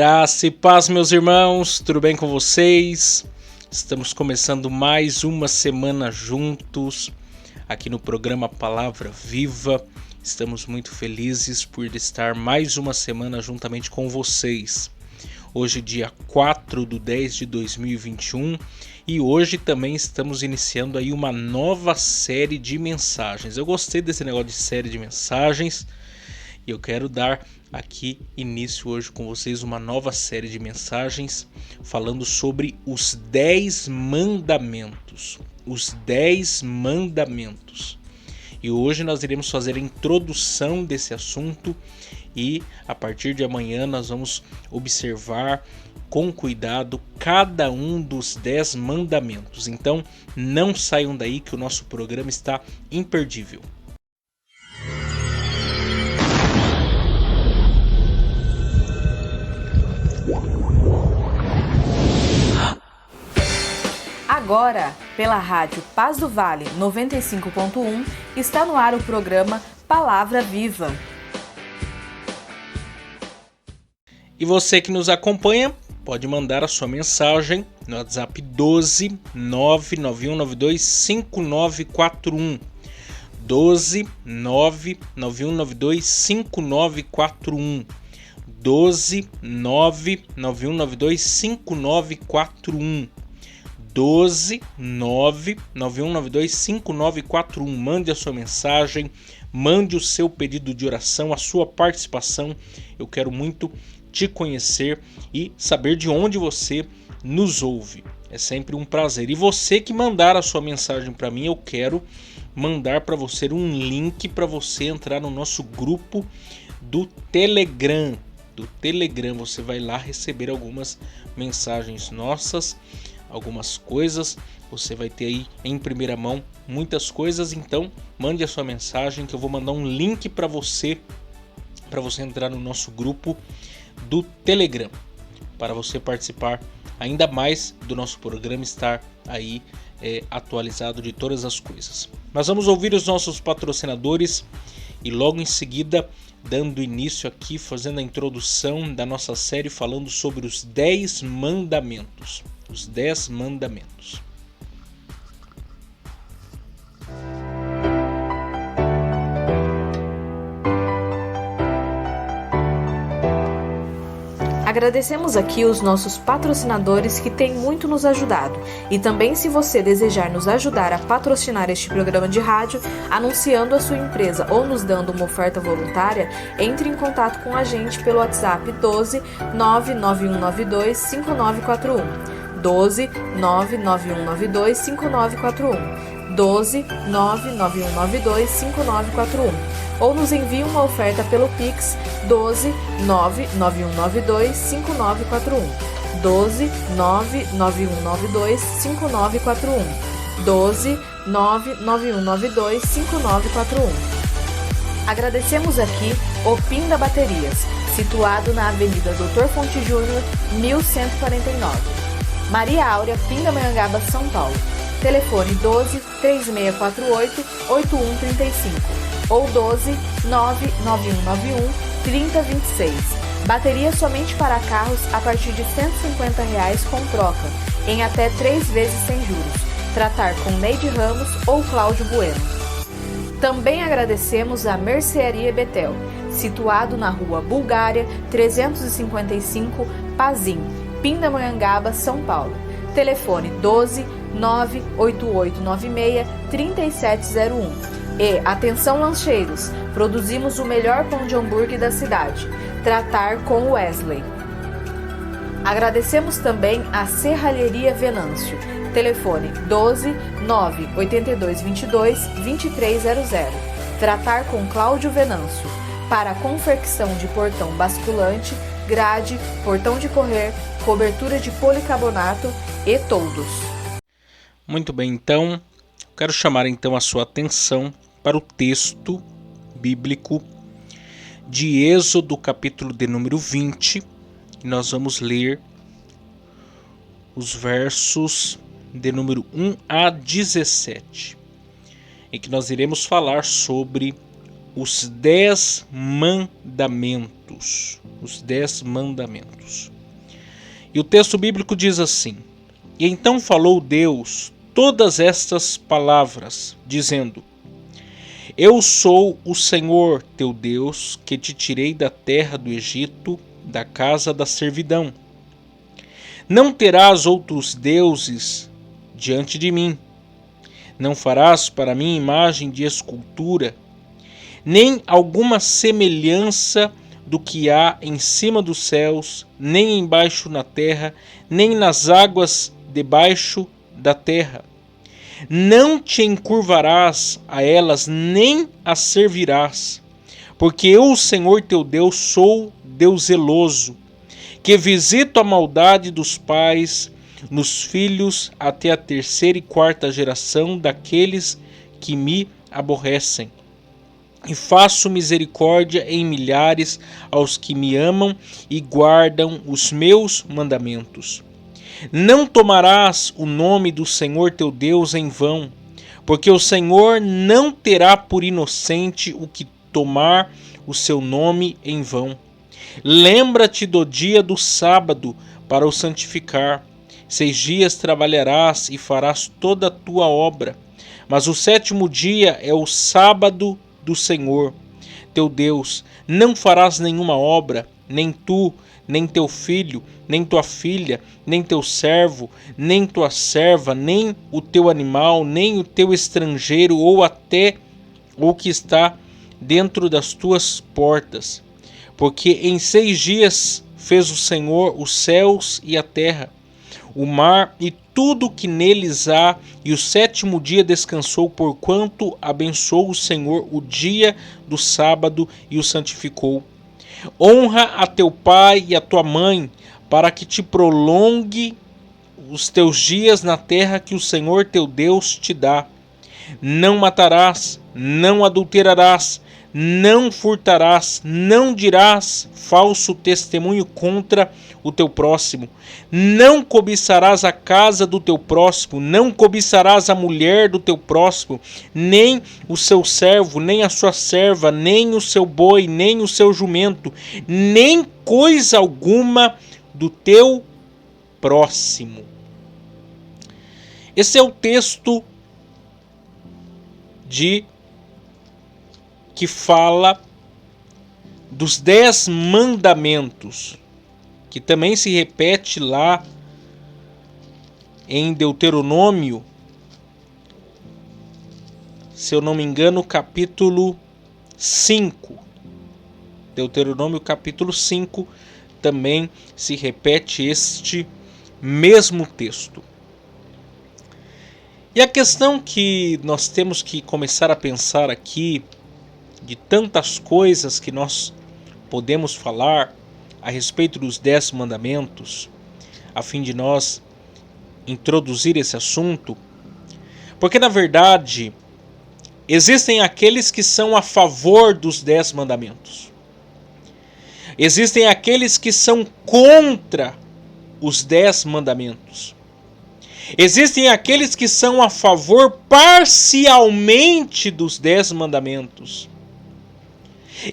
Graça e paz, meus irmãos, tudo bem com vocês? Estamos começando mais uma semana juntos aqui no programa Palavra Viva. Estamos muito felizes por estar mais uma semana juntamente com vocês. Hoje, dia 4/10/2021, e hoje também estamos iniciando aí uma nova série de mensagens. Eu gostei desse negócio de série de mensagens e eu quero dar aqui início hoje com vocês uma nova série de mensagens falando sobre os 10 mandamentos. Os 10 mandamentos. E hoje nós iremos fazer a introdução desse assunto e a partir de amanhã nós vamos observar com cuidado cada um dos 10 mandamentos. Então não saiam daí que o nosso programa está imperdível. Agora, pela rádio Paz do Vale 95.1, está no ar o programa Palavra Viva. E você que nos acompanha, pode mandar a sua mensagem no WhatsApp 12 99192 5941. 12 99192 5941. 12 99192 5941. 12 99192 5941. Mande a sua mensagem, mande o seu pedido de oração, a sua participação. Eu quero muito te conhecer e saber de onde você nos ouve. É sempre um prazer. E você que mandar a sua mensagem para mim, eu quero mandar para você um link para você entrar no nosso grupo do Telegram. Você vai lá receber algumas mensagens nossas, algumas coisas, você vai ter aí em primeira mão muitas coisas. Então mande a sua mensagem que eu vou mandar um link para você entrar no nosso grupo do Telegram, para você participar ainda mais do nosso programa, estar aí atualizado de todas as coisas. Nós vamos ouvir os nossos patrocinadores e logo em seguida dando início aqui, fazendo a introdução da nossa série falando sobre os 10 mandamentos. Os 10 mandamentos. Agradecemos aqui os nossos patrocinadores que têm muito nos ajudado. E também, se você desejar nos ajudar a patrocinar este programa de rádio, anunciando a sua empresa ou nos dando uma oferta voluntária, entre em contato com a gente pelo WhatsApp 12 99192 5941. 12 99192 5941. 12 99192 5941. Ou nos envie uma oferta pelo Pix 12 99192 5941. 12 99192 5941. 12 99192 5941. Agradecemos aqui o Pinda Baterias, situado na Avenida Dr. Fonte Júnior, 1149. Maria Áurea, Pindamonhangaba, São Paulo. Telefone 12 3648 8135 ou 12 99191 3026. Bateria somente para carros a partir de R$ 150 com troca, em até 3 vezes sem juros. Tratar com Neide Ramos ou Cláudio Bueno. Também agradecemos a Mercearia Betel, situado na Rua Bulgária 355, Pazim, Pindamonhangaba, São Paulo. Telefone 12 98896 3701. E atenção lancheiros, produzimos o melhor pão de hambúrguer da cidade. Tratar com Wesley. Agradecemos também a Serralheria Venâncio. Telefone 12 98222 2300. Tratar com Cláudio Venâncio. Para confecção de portão basculante, grade, portão de correr, cobertura de policarbonato e toldos. Muito bem, então, quero chamar então a sua atenção para o texto bíblico de Êxodo, capítulo de número 20, e nós vamos ler os versos de número 1 a 17, em que nós iremos falar sobre os 10 mandamentos. Os 10 mandamentos. E o texto bíblico diz assim: E então falou Deus todas estas palavras, dizendo: Eu sou o Senhor teu Deus, que te tirei da terra do Egito, da casa da servidão. Não terás outros deuses diante de mim. Não farás para mim imagem de escultura, nem alguma semelhança do que há em cima dos céus, nem embaixo na terra, nem nas águas debaixo da terra. Não te encurvarás a elas, nem as servirás, porque eu, o Senhor teu Deus, sou Deus zeloso, que visito a maldade dos pais nos filhos até a 3ª e 4ª geração daqueles que me aborrecem. E faço misericórdia em milhares aos que me amam e guardam os meus mandamentos. Não tomarás o nome do Senhor teu Deus em vão, porque o Senhor não terá por inocente o que tomar o seu nome em vão. Lembra-te do dia do sábado para o santificar. 6 dias trabalharás e farás toda a tua obra, mas o 7º dia é o sábado do Senhor teu Deus. Não farás nenhuma obra, nem tu, nem teu filho, nem tua filha, nem teu servo, nem tua serva, nem o teu animal, nem o teu estrangeiro, ou até o que está dentro das tuas portas. Porque em 6 dias fez o Senhor os céus e a terra, o mar e tudo que neles há, e o 7º dia descansou, porquanto abençoou o Senhor o dia do sábado e o santificou. Honra a teu pai e a tua mãe, para que te prolongue os teus dias na terra que o Senhor teu Deus te dá. Não matarás, não adulterarás, não furtarás, não dirás falso testemunho contra o teu próximo, não cobiçarás a casa do teu próximo, não cobiçarás a mulher do teu próximo, nem o seu servo, nem a sua serva, nem o seu boi, nem o seu jumento, nem coisa alguma do teu próximo. Esse é o texto que fala dos 10 mandamentos, que também se repete lá em Deuteronômio, se eu não me engano, capítulo 5. Deuteronômio capítulo 5 também se repete este mesmo texto. E a questão que nós temos que começar a pensar aqui, de tantas coisas que nós podemos falar a respeito dos 10 mandamentos, a fim de nós introduzir esse assunto, porque na verdade existem aqueles que são a favor dos 10 mandamentos, existem aqueles que são contra os 10 mandamentos, existem aqueles que são a favor parcialmente dos 10 mandamentos.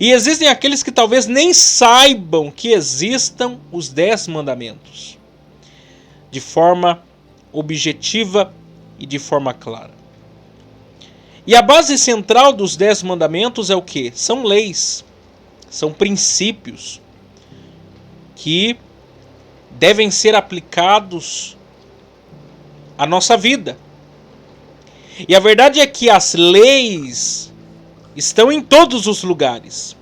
E existem aqueles que talvez nem saibam que existam os 10 mandamentos, de forma objetiva e de forma clara. E a base central dos 10 mandamentos é o quê? São leis, são princípios que devem ser aplicados à nossa vida. E a verdade é que as leis estão em todos os lugares.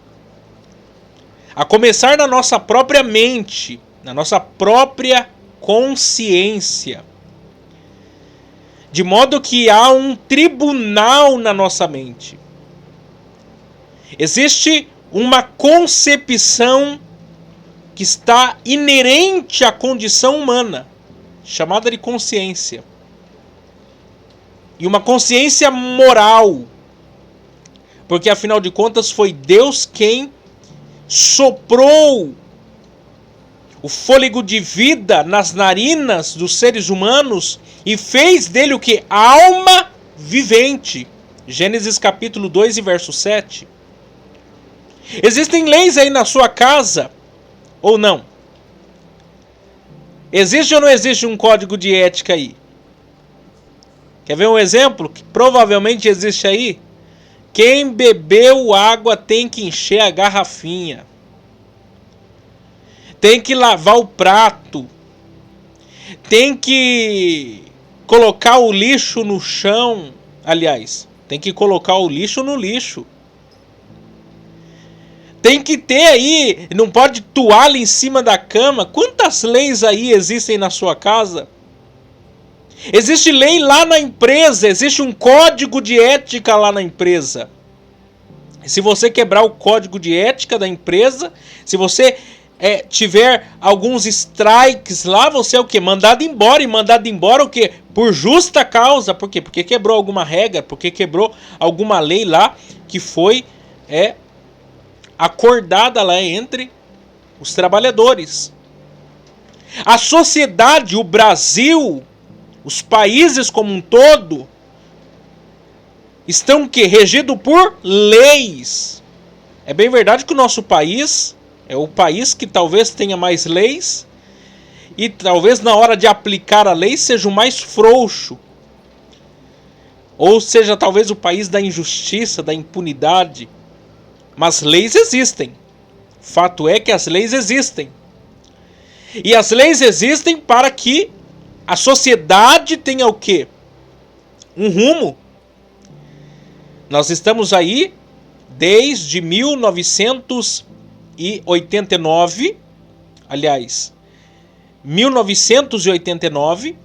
A começar na nossa própria mente, na nossa própria consciência. De modo que há um tribunal na nossa mente. Existe uma concepção que está inerente à condição humana, chamada de consciência. E uma consciência moral. Porque afinal de contas foi Deus quem soprou o fôlego de vida nas narinas dos seres humanos e fez dele o que? Alma vivente. Gênesis capítulo 2 e verso 7. Existem leis aí na sua casa ou não? Existe ou não existe um código de ética aí? Quer ver um exemplo que provavelmente existe aí? Quem bebeu água tem que encher a garrafinha. Tem que lavar o prato. Tem que colocar o lixo no chão. Aliás, tem que colocar o lixo no lixo. Tem que ter aí, não pode toalha em cima da cama. Quantas leis aí existem na sua casa? Existe lei lá na empresa, existe um código de ética lá na empresa. Se você quebrar o código de ética da empresa, se você tiver alguns strikes lá, você é o quê? Mandado embora. E mandado embora o quê? Por justa causa. Por quê? Porque quebrou alguma regra, porque quebrou alguma lei lá que foi acordada lá entre os trabalhadores. A sociedade, o Brasil, os países como um todo, estão regidos por leis. É bem verdade que o nosso país é o país que talvez tenha mais leis e talvez na hora de aplicar a lei seja o mais frouxo. Ou seja, talvez o país da injustiça, da impunidade. Mas leis existem. Fato é que as leis existem. E as leis existem para que a sociedade tenha o quê? Um rumo. Nós estamos aí desde 1989, aliás, 1989,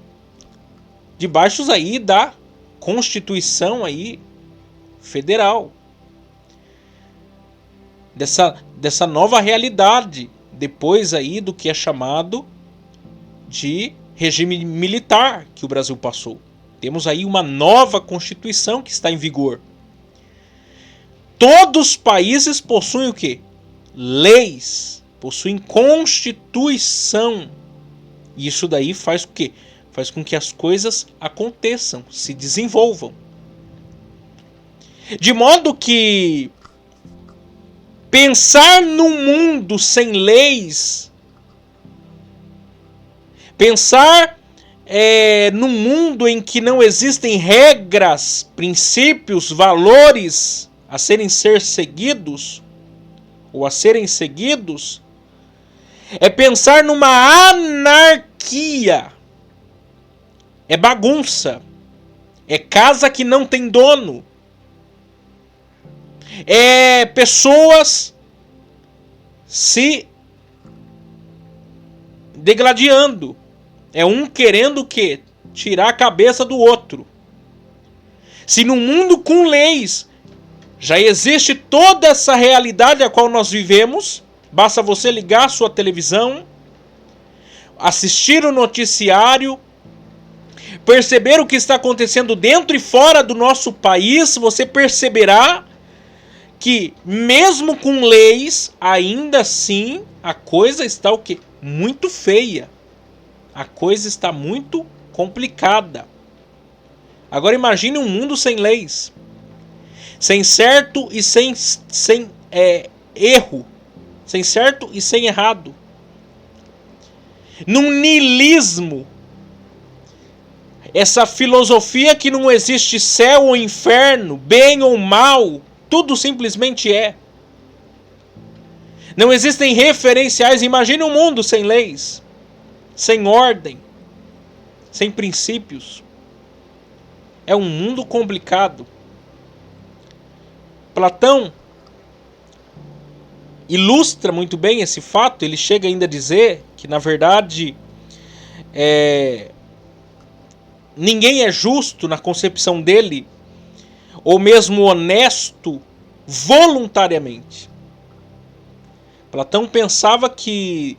debaixo aí da Constituição aí federal. Dessa nova realidade, depois aí do que é chamado de regime militar que o Brasil passou. Temos aí uma nova Constituição que está em vigor. Todos os países possuem o quê? Leis, possuem Constituição. E isso daí faz o quê? Faz com que as coisas aconteçam, se desenvolvam. De modo que pensar num mundo sem leis, pensar num mundo em que não existem regras, princípios, valores a serem seguidos, ou a serem seguidos, é pensar numa anarquia. É bagunça. É casa que não tem dono. É pessoas se degladiando. É um querendo o quê? Tirar a cabeça do outro. Se no mundo com leis já existe toda essa realidade a qual nós vivemos, basta você ligar a sua televisão, assistir o noticiário, perceber o que está acontecendo dentro e fora do nosso país, você perceberá que mesmo com leis, ainda assim a coisa está o quê? Muito feia. A coisa está muito complicada. Agora imagine um mundo sem leis. Sem certo e sem erro. Sem certo e sem errado. Num niilismo. Essa filosofia que não existe céu ou inferno, bem ou mal, tudo simplesmente é. Não existem referenciais. Imagine um mundo sem leis, sem ordem, sem princípios. É um mundo complicado. Platão ilustra muito bem esse fato. Ele chega ainda a dizer que, na verdade, ninguém é justo na concepção dele, ou mesmo honesto voluntariamente. Platão pensava que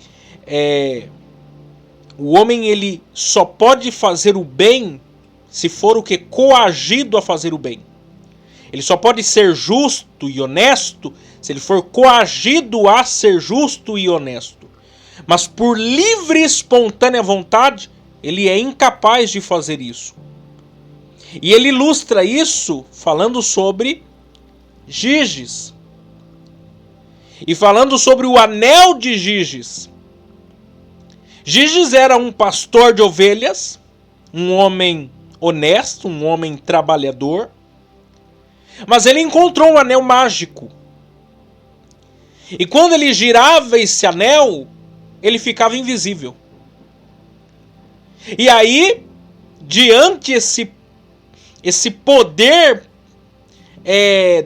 o homem ele só pode fazer o bem se for o que? Coagido a fazer o bem. Ele só pode ser justo e honesto se ele for coagido a ser justo e honesto. Mas por livre e espontânea vontade, ele é incapaz de fazer isso. E ele ilustra isso falando sobre Giges. E falando sobre o anel de Giges. Giges era um pastor de ovelhas, um homem honesto, um homem trabalhador. Mas ele encontrou um anel mágico. E quando ele girava esse anel, ele ficava invisível. E aí, diante esse poder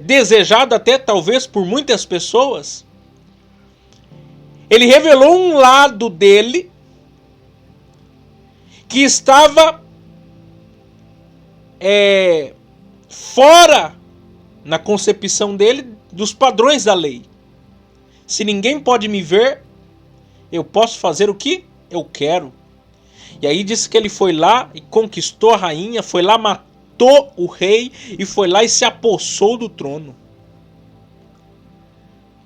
desejado até talvez por muitas pessoas, ele revelou um lado dele que estava fora, na concepção dele, dos padrões da lei. Se ninguém pode me ver, eu posso fazer o que eu quero. E aí disse que ele foi lá e conquistou a rainha, foi lá, matou o rei e foi lá e se apossou do trono.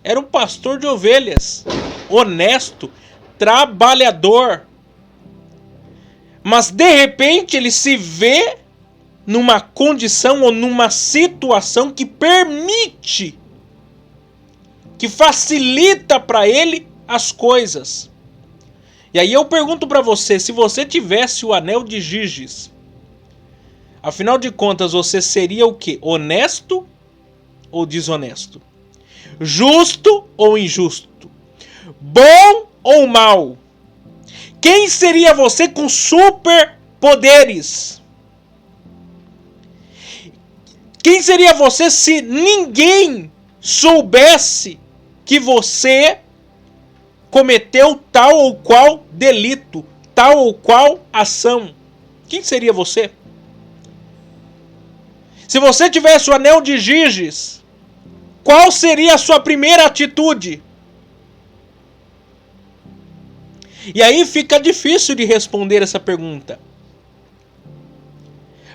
Era um pastor de ovelhas, honesto, trabalhador. Mas de repente ele se vê numa condição ou numa situação que permite, que facilita para ele as coisas. E aí eu pergunto para você, se você tivesse o anel de Giges, afinal de contas você seria o quê? Honesto ou desonesto? Justo ou injusto? Bom ou mal? Quem seria você com superpoderes? Quem seria você se ninguém soubesse que você cometeu tal ou qual delito, tal ou qual ação? Quem seria você? Se você tivesse o anel de Giges, qual seria a sua primeira atitude? E aí fica difícil de responder essa pergunta.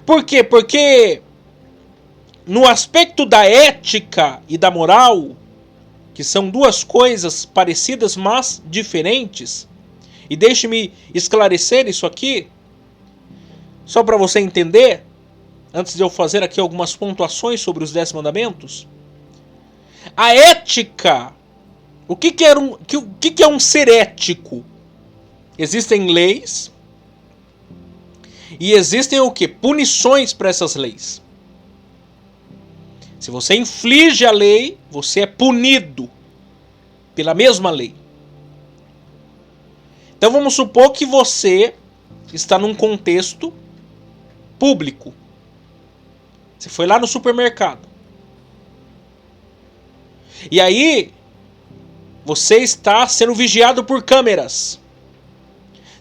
Por quê? Porque no aspecto da ética e da moral, que são duas coisas parecidas, mas diferentes, e deixe-me esclarecer isso aqui, só para você entender, antes de eu fazer aqui algumas pontuações sobre os 10 mandamentos. A ética, o que é um ser ético? Existem leis e existem o quê? Punições para essas leis. Se você inflige a lei, você é punido pela mesma lei. Então vamos supor que você está num contexto público. Você foi lá no supermercado. E aí você está sendo vigiado por câmeras.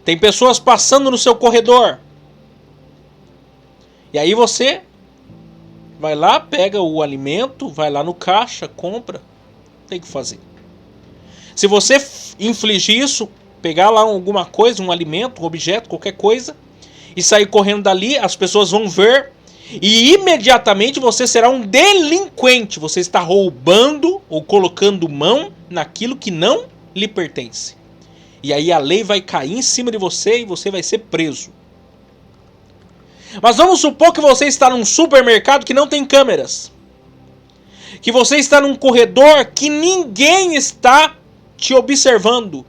Tem pessoas passando no seu corredor. E aí você vai lá, pega o alimento, vai lá no caixa, compra. Tem que fazer. Se você infligir isso, pegar lá alguma coisa, um alimento, um objeto, qualquer coisa, e sair correndo dali, as pessoas vão ver e imediatamente você será um delinquente. Você está roubando ou colocando mão naquilo que não lhe pertence. E aí a lei vai cair em cima de você e você vai ser preso. Mas vamos supor que você está num supermercado que não tem câmeras. Que você está num corredor que ninguém está te observando.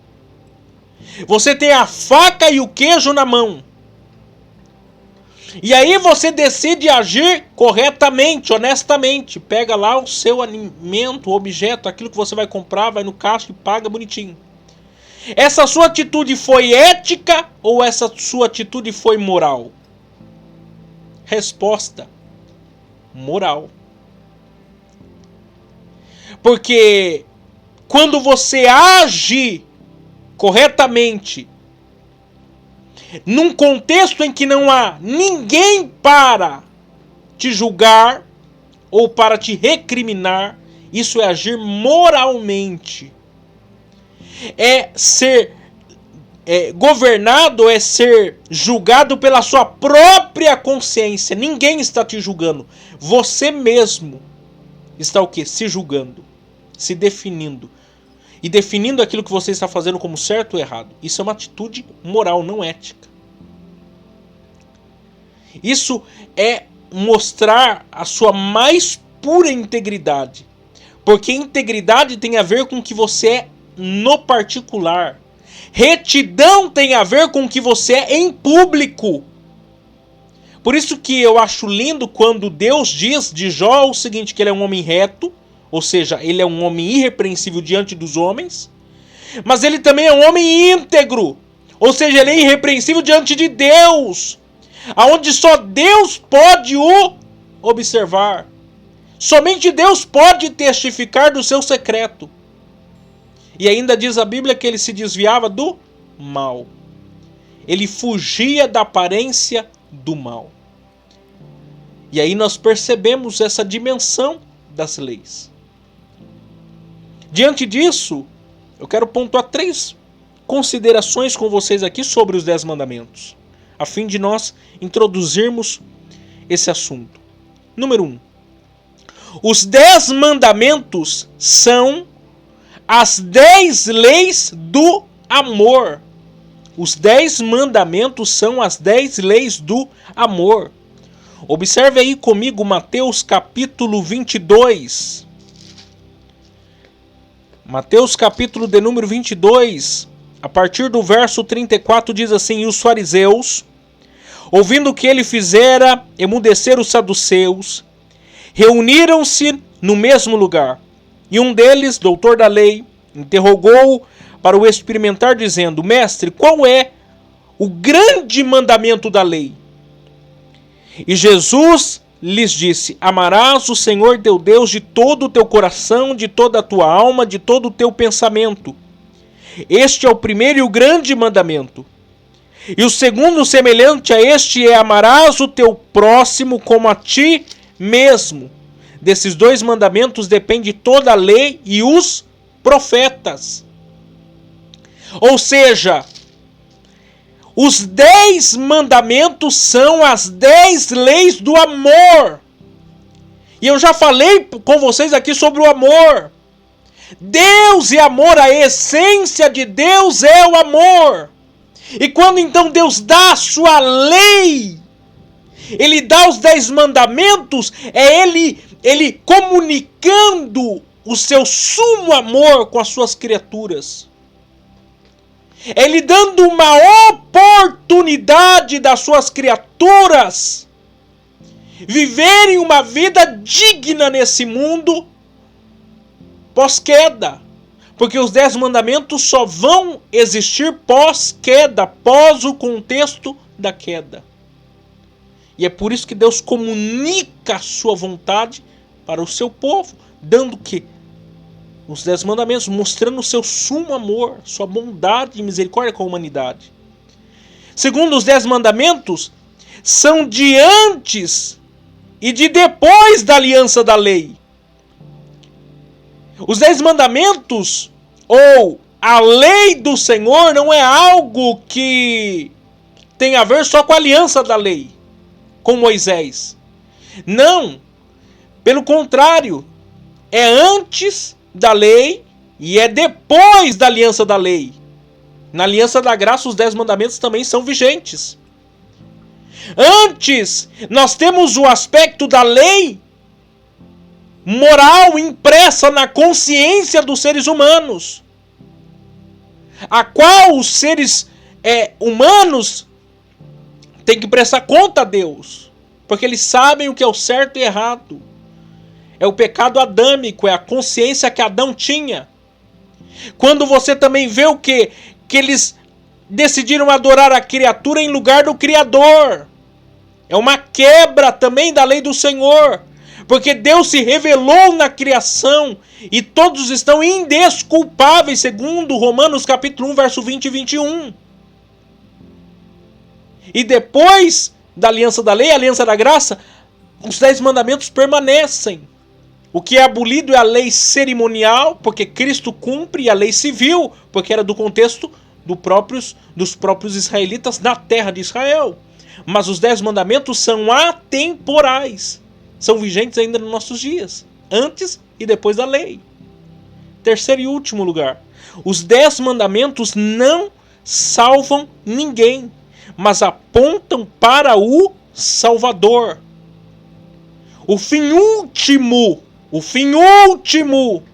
Você tem a faca e o queijo na mão. E aí você decide agir corretamente, honestamente. Pega lá o seu alimento, o objeto, aquilo que você vai comprar, vai no caixa e paga bonitinho. Essa sua atitude foi ética ou essa sua atitude foi moral? Resposta: moral. Porque quando você age corretamente, num contexto em que não há ninguém para te julgar ou para te recriminar, isso é agir moralmente. É ser governado, é ser julgado pela sua própria consciência. Ninguém está te julgando. Você mesmo está o quê? Se julgando, se definindo. E definindo aquilo que você está fazendo como certo ou errado. Isso é uma atitude moral, não ética. Isso é mostrar a sua mais pura integridade. Porque integridade tem a ver com o que você é no particular. Retidão tem a ver com o que você é em público. Por isso que eu acho lindo quando Deus diz de Jó o seguinte, que ele é um homem reto, ou seja, ele é um homem irrepreensível diante dos homens, mas ele também é um homem íntegro, ou seja, ele é irrepreensível diante de Deus, aonde só Deus pode o observar. Somente Deus pode testificar do seu secreto. E ainda diz a Bíblia que ele se desviava do mal. Ele fugia da aparência do mal. E aí nós percebemos essa dimensão das leis. Diante disso, eu quero pontuar 3 considerações com vocês aqui sobre os 10 mandamentos, a fim de nós introduzirmos esse assunto. Número 1. Os 10 mandamentos são as 10 leis do amor. Os 10 mandamentos são as 10 leis do amor. Observe aí comigo Mateus capítulo 22. Mateus capítulo de número 22, a partir do verso 34 diz assim: E os fariseus, ouvindo o que ele fizera emudecer os saduceus, reuniram-se no mesmo lugar. E um deles, doutor da lei, interrogou para o experimentar, dizendo: Mestre, qual é o grande mandamento da lei? E Jesus lhes disse: Amarás o Senhor teu Deus de todo o teu coração, de toda a tua alma, de todo o teu pensamento. Este é o primeiro e o grande mandamento. E o segundo, semelhante a este, é: amarás o teu próximo como a ti mesmo. Desses 2 mandamentos depende toda a lei e os profetas. Ou seja, os 10 mandamentos são as 10 leis do amor. E eu já falei com vocês aqui sobre o amor. Deus é amor, a essência de Deus é o amor. E quando então Deus dá a sua lei, Ele dá os 10 mandamentos, é Ele comunicando o seu sumo amor com as suas criaturas. Ele dando uma oportunidade das suas criaturas viverem uma vida digna nesse mundo pós-queda. Porque os 10 mandamentos só vão existir pós-queda, pós o contexto da queda. E é por isso que Deus comunica a sua vontade para o seu povo, dando que os 10 mandamentos, mostrando o seu sumo amor, sua bondade e misericórdia com a humanidade. Segundo, os 10 mandamentos são de antes e de depois da aliança da lei. Os 10 mandamentos, ou a lei do Senhor, não é algo que tem a ver só com a aliança da lei, com Moisés. Não, pelo contrário, é antes da lei e é depois da aliança da lei. Na aliança da graça, os 10 mandamentos também são vigentes. Antes, nós temos o aspecto da lei moral impressa na consciência dos seres humanos, a qual os seres humanos têm que prestar conta a Deus, porque eles sabem o que é o certo e errado. É o pecado adâmico, é a consciência que Adão tinha. Quando você também vê o quê? Que eles decidiram adorar a criatura em lugar do Criador. É uma quebra também da lei do Senhor. Porque Deus se revelou na criação e todos estão indesculpáveis, segundo Romanos capítulo 1, verso 20 e 21. E depois da aliança da lei, a aliança da graça, os 10 mandamentos permanecem. O que é abolido é a lei cerimonial, porque Cristo cumpre, e a lei civil, porque era do contexto dos próprios israelitas na terra de Israel. Mas os 10 mandamentos são atemporais. São vigentes ainda nos nossos dias, antes e depois da lei. Terceiro e último lugar, os 10 mandamentos não salvam ninguém, mas apontam para o Salvador. O fim último O fim último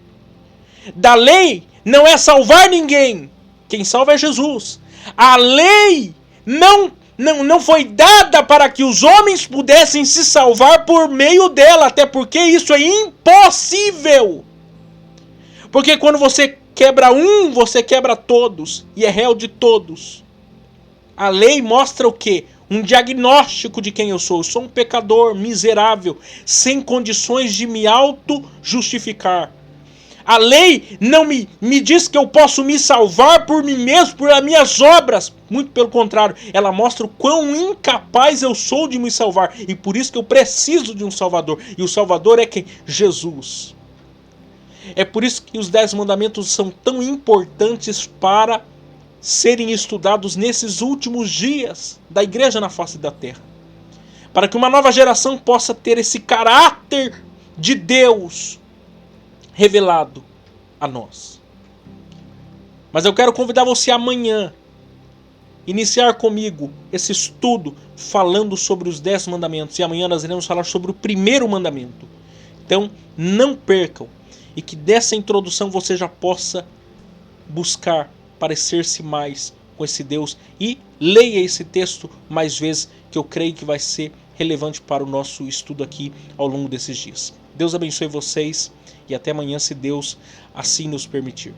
da lei não é salvar ninguém. Quem salva é Jesus. A lei não foi dada para que os homens pudessem se salvar por meio dela, até porque isso é impossível. Porque quando você quebra um, você quebra todos e é réu de todos. A lei mostra o quê? Um diagnóstico de quem eu sou. Eu sou um pecador miserável, sem condições de me auto-justificar. A lei não me diz que eu posso me salvar por mim mesmo, por as minhas obras. Muito pelo contrário, ela mostra o quão incapaz eu sou de me salvar. E por isso que eu preciso de um Salvador. E o Salvador é quem? Jesus. É por isso que os 10 mandamentos são tão importantes para serem estudados nesses últimos dias da igreja na face da terra. Para que uma nova geração possa ter esse caráter de Deus revelado a nós. Mas eu quero convidar você amanhã iniciar comigo esse estudo falando sobre os 10 mandamentos. E amanhã nós iremos falar sobre o primeiro mandamento. Então não percam. E que dessa introdução você já possa buscar parecer-se mais com esse Deus. E leia esse texto mais vezes, que eu creio que vai ser relevante para o nosso estudo aqui ao longo desses dias. Deus abençoe vocês e até amanhã, se Deus assim nos permitir.